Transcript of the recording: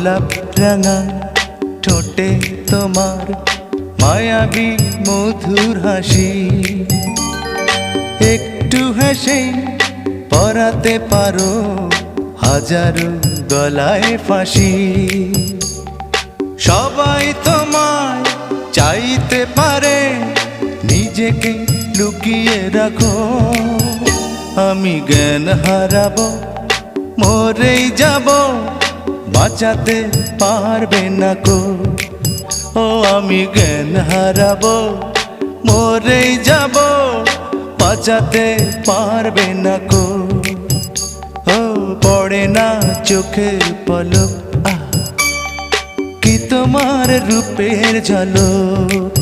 গোলাপ রাঙা ঠোঁটে তোমার মায়াবী মধুর হাসি, একটু হেসে পরাতে পারো হাজারো গলায় ফাঁসি। সবাই তোমায় চাইতে পারে, নিজেকে লুকিয়ে রাখো। আমি জ্ঞান হারাবো, মরেই যাব, বাঁচাতে পারবে না কো। ও আমি জ্ঞান হারাবো, মরেই যাব, বাঁচাতে পারবে না কো। ও পড়ে না চোখের পলক, কি তোমার রূপের ঝলক।